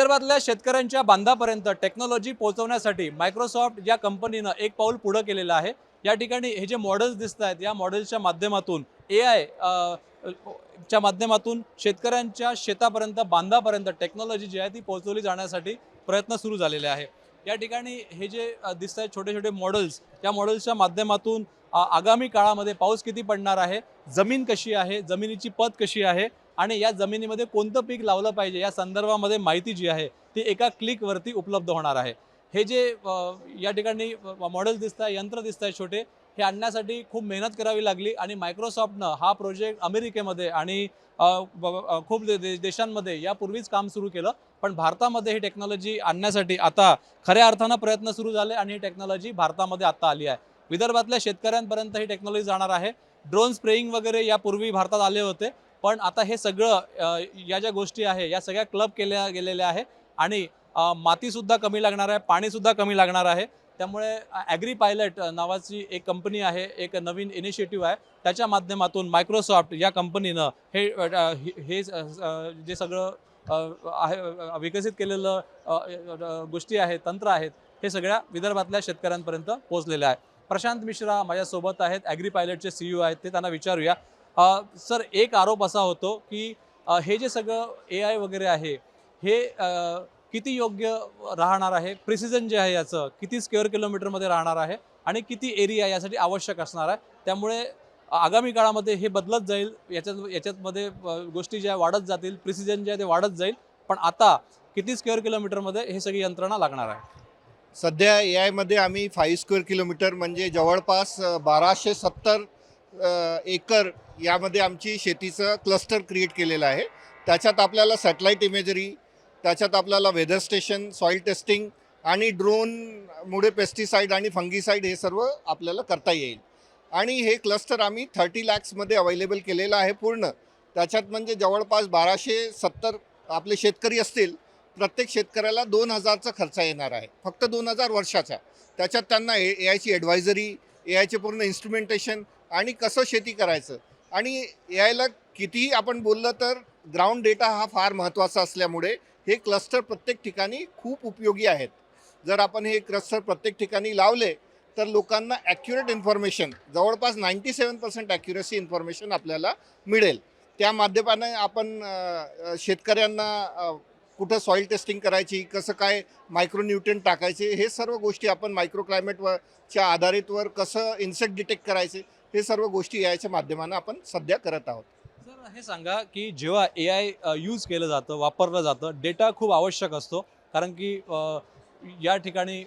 विदर्भातल्या शेतकऱ्यांच्या बांधापर्यंत टेक्नॉलॉजी पोहोचवण्यासाठी मायक्रोसॉफ्ट या कंपनीनं एक पाऊल पुढे केलेलं आहे। या ठिकाणी हे जे मॉडेल्स दिसत आहेत या मॉडेल्सच्या माध्यमातून AI च्या माध्यमातून शेतकऱ्यांच्या शेतापर्यंत बांधापर्यंत टेक्नॉलॉजी जी आहे ती पोहोचवली जाण्यासाठी प्रयत्न सुरू झालेले आहे। या ठिकाणी हे जे दिसत आहेत छोटे छोटे मॉडेल्स, या मॉडेल्सच्या माध्यमातून आगामी काळामध्ये पाऊस किती पडणार आहे, जमीन कशी आहे, जमिनीची पत कशी आहे आणि या जमिनीमध्ये कोणतं पीक लावलं पाहिजे या संदर्भामध्ये माहिती जी आहे ती एका क्लिकवरती उपलब्ध होणार आहे। हे जे या ठिकाणी मॉडेल दिसत आहे, यंत्र दिसत आहे छोटे, हे आणण्यासाठी खूप मेहनत करावी लागली आणि मायक्रोसॉफ्टनं हा प्रोजेक्ट अमेरिकेमध्ये आणि खूप देशांमध्ये यापूर्वीच काम सुरू केलं, पण भारतामध्ये ही टेक्नॉलॉजी आणण्यासाठी आता खऱ्या अर्थानं प्रयत्न सुरू झाले आणि ही टेक्नॉलॉजी भारतामध्ये आता आली आहे। विदर्भातल्या शेतकऱ्यांपर्यंत ही टेक्नॉलॉजी जाणार आहे। ड्रोन स्प्रेइंग वगैरे यापूर्वी भारतात आले होते, पण आता हे सगळं या ज्या गोष्टी आहे या सगळ्या क्लब केल्या गेलेल्या आहे आणि मातीसुद्धा कमी लागणार आहे, पाणीसुद्धा कमी लागणार आहे। त्यामुळे ॲग्री पायलट नावाची एक कंपनी आहे, एक नवीन इनिशिएटिव्ह आहे, त्याच्या माध्यमातून मायक्रोसॉफ्ट या कंपनीनं हे जे सगळं आहे विकसित केलेलं गोष्टी आहेत, तंत्र आहेत, हे सगळ्या विदर्भातल्या शेतकऱ्यांपर्यंत पोहोचलेलं आहे। प्रशांत मिश्रा माझ्यासोबत आहेत, ॲग्री पायलटचे CEO आहेत, ते त्यांना विचारूया। सर, एक आरोप असा होतो की हे जे सगळं AI वगैरे आहे हे किती योग्य राहणार आहे, प्रिसिजन जे आहे याचं किती स्क्वेअर किलोमीटरमध्ये राहणार आहे आणि किती एरिया यासाठी आवश्यक असणार आहे, त्यामुळे आगामी काळामध्ये हे बदलत जाईल, याच्यामध्ये गोष्टी ज्या वाढत जातील, प्रिसिजन जे आहे ते वाढत जाईल, पण आता किती स्क्वेअर किलोमीटरमध्ये हे सगळी यंत्रणा लागणार आहे? सध्या AI मध्ये आम्ही 5 स्क्वेअर किलोमीटर म्हणजे जवळपास 1270 एकर यामध्ये आमची शेतीचं क्लस्टर क्रिएट केलेलं आहे। त्याच्यात आपल्याला सॅटेलाइट इमेजरी, त्याच्यात आपल्याला वेदर स्टेशन, सॉईल टेस्टिंग आणि ड्रोनमुळे पेस्टिसाईड आणि फंगीसाईड हे सर्व आपल्याला करता येईल। आणि हे क्लस्टर आम्ही 30 लॅक्समध्ये अवेलेबल केलेलं आहे पूर्ण। त्याच्यात म्हणजे जवळपास 1270 आपले शेतकरी असतील, प्रत्येक शेतकऱ्याला 2000चा खर्च येणार आहे, फक्त 2000 वर्षाचा। त्याच्यात त्यांना AIची ॲडवायझरी, AIचे पूर्ण इन्स्ट्रुमेंटेशन आणि कसं शेती करायचं, आणि AIला कितीही आपण बोललं तर ग्राउंड डेटा हा फार महत्त्वाचा असल्यामुळे हे क्लस्टर प्रत्येक ठिकाणी खूप उपयोगी आहेत। जर आपण हे क्लस्टर प्रत्येक ठिकाणी लावले तर लोकांना ॲक्युरेट इन्फॉर्मेशन, जवळपास 97% ॲक्युरसी इन्फॉर्मेशन आपल्याला मिळेल। त्या माध्यमाने आपण शेतकऱ्यांना कुठं सॉईल टेस्टिंग करायची, कसं काय मायक्रोन्यूट्रिएंट टाकायचे, हे सर्व गोष्टी आपण मायक्रो क्लायमेटच्या आधारितवर कसं इन्सेक्ट डिटेक्ट करायचे, हे सर्व गोष्टी याच्या माध्यमानं आपण सध्या करत आहोत। सर, हे सांगा की जेव्हा AI यूज केलं जातं, वापरलं जातं, डेटा खूप आवश्यक असतो, कारण की या ठिकाणी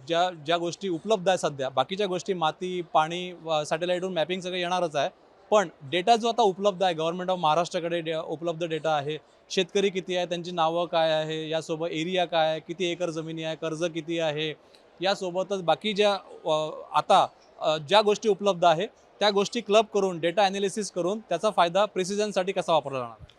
ज्या ज्या गोष्टी उपलब्ध आहे सध्या, बाकीच्या गोष्टी माती, पाणी, सॅटेलाईटवरून मॅपिंग सगळं येणारच आहे, पण डेटा जो आता उपलब्ध आहे गव्हर्नमेंट ऑफ महाराष्ट्राकडे उपलब्ध डेटा आहे, शेतकरी किती आहे, त्यांची नावं काय आहे, यासोबत एरिया काय आहे, किती एकर जमिनी आहे, कर्ज किती आहे, यासोबतच बाकी ज्या आता ज्या गोष्टी उपलब्ध आहे त्या गोष्टी क्लब करून डेटा ॲनालिसिस करून त्याचा फायदा प्रिसिजनसाठी कसा वापरला जाणार?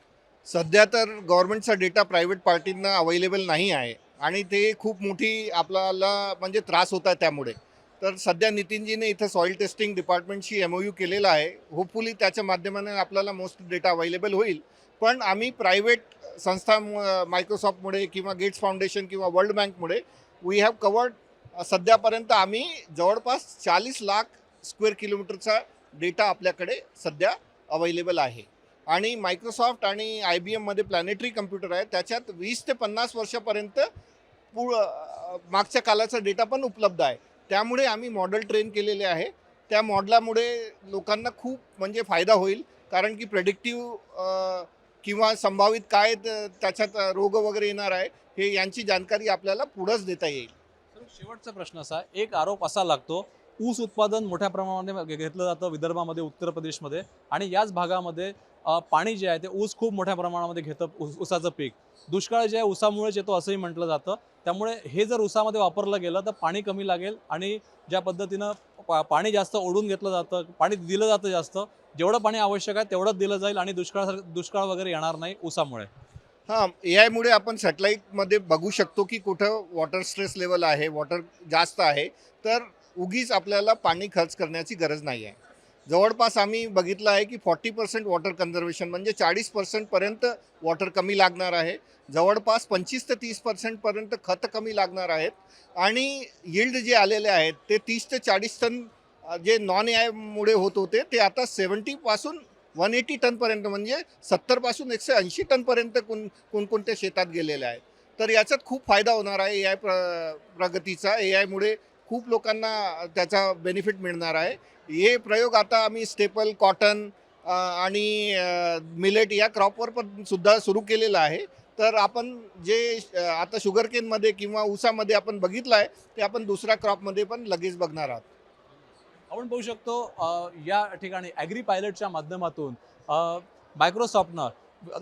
सध्या तर गव्हर्नमेंटचा डेटा प्रायव्हेट पार्टींना अवेलेबल नाही आहे आणि ते खूप मोठी आपल्याला म्हणजे त्रास होत आहे त्यामुळे। तर सध्या नितीनजीने इथं सॉईल टेस्टिंग डिपार्टमेंटशी MOU केलेला आहे। होपफुली त्याच्या माध्यमाने आपल्याला मोस्ट डेटा अवेलेबल होईल। पण आम्ही प्रायव्हेट संस्था मायक्रोसॉफ्टमुळे किंवा गेट्स फाउंडेशन किंवा वर्ल्ड बँकमुळे वी हॅव कवर्ड, सध्यापर्यंत आम्ही जवळपास 40 लाख स्क्वेअर किलोमीटरचा डेटा आपल्याकडे सध्या अवेलेबल आहे। आणि मायक्रोसॉफ्ट आणि IBMमध्ये प्लॅनेटरी कम्प्युटर आहे, त्याच्यात 20 ते 50 वर्षापर्यंत मागच्या कालाचा डेटा पण उपलब्ध आहे। त्यामुळे आम्ही मॉडेल ट्रेन केलेले आहे। त्या मॉडेलामुळे लोकांना खूप म्हणजे फायदा होईल, कारण की प्रेडिक्टिव्ह किंवा संभावित काय त्याच्यात रोग वगैरे येणार आहे हे यांची जानकारी आपल्याला पुढंच देता येईल। शेवटचा प्रश्न असा, एक आरोप असा लागतो, ऊस उत्पादन मोठ्या प्रमाणामध्ये घेतलं जातं विदर्भामध्ये, उत्तर प्रदेशमध्ये, आणि याच भागामध्ये पाणी जे आहे ते ऊस खूप मोठ्या प्रमाणामध्ये घेतं, ऊसाचं पीक। दुष्काळ जे आहे ऊसामुळेच येतो असंही म्हटलं जातं, त्यामुळे हे जर ऊसामध्ये वापरलं गेलं तर पाणी कमी लागेल आणि ज्या पद्धतीनं पाणी जास्त ओढून घेतलं जातं, पाणी दिलं जातं जास्त, जेवढं पाणी आवश्यक आहे तेवढंच दिलं जाईल आणि दुष्काळ वगैरे येणार नाही ऊसामुळे। हां, AIमुळे आपण सॅटेलाईटमध्ये बघू शकतो की कुठं वॉटर स्ट्रेस लेवल आहे, वॉटर जास्त आहे, तर उगीच आपल्याला पाणी खर्च करण्याची गरज नाही आहे। जवळपास आम्ही बघितलं आहे की 40% वॉटर कन्झर्वेशन म्हणजे 40% वॉटर कमी लागणार आहे. जवळपास 25 ते 30% खत कमी लागणार आहेत आणि यील्ड जे आलेले आहेत ते 30 ते 40 टन जे नॉन एआयमुळे होत होते ते आता 70 पासून 180 टनपर्यंत म्हणजे 70 पासून 180 टनपर्यंत कोणकोणत्या शेतात गेलेले आहेत. तर याच्यात खूप फायदा होणार आहे ए आय प्रगतीचा. ए आयमुळे खूप लोकांना त्याचा बेनिफिट मिळणार आहे. हे प्रयोग आता आम्ही स्टेपल, कॉटन आणि मिलेट या क्रॉपवर पण सुद्धा सुरू केलेलं आहे. तर आपण जे आता शुगरकेनमध्ये किंवा ऊसामध्ये आपण बघितलं आहे ते आपण दुसऱ्या क्रॉपमध्ये पण लगेच बघणार आहोत. आपण पाहू शकतो या ठिकाणी ॲग्री पायलटच्या माध्यमातून मायक्रोसॉफ्टनं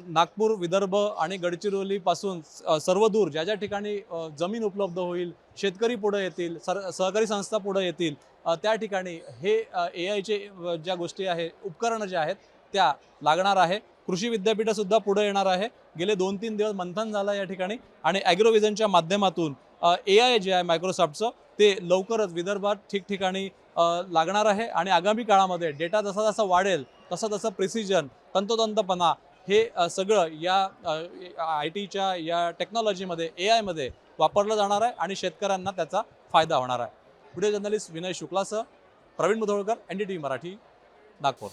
नागपूर, विदर्भ आणि गडचिरोलीपासून सर्व दूर ज्या ज्या ठिकाणी जमीन उपलब्ध होईल, शेतकरी पुढे येतील, सहकारी संस्था पुढे येतील, त्या ठिकाणी हे ए आयचे ज्या गोष्टी आहे, उपकरणं जे आहेत त्या लागणार आहे. कृषी विद्यापीठंसुद्धा पुढे येणार आहे. गेले 2-3 दिवस मंथन झालं या ठिकाणी आणि ॲग्रोव्हिजनच्या माध्यमातून ए आय जे आहे मायक्रोसॉफ्टचं ते लवकरच विदर्भात ठिकठिकाणी लागणार आहे आणि आगामी काळामध्ये डेटा जसा जसा वाढेल तसं तसं प्रिसिजन, तंतोतंतपणा हे सगळं या आय टीच्या या टेक्नॉलॉजीमध्ये ए आयमध्ये वापरलं जाणार आहे आणि शेतकऱ्यांना त्याचा फायदा होणार आहे. व्हिडिओ जर्नलिस्ट विनय शुक्लासह प्रवीण मुधोळकर, NDTV मराठी, नागपूर.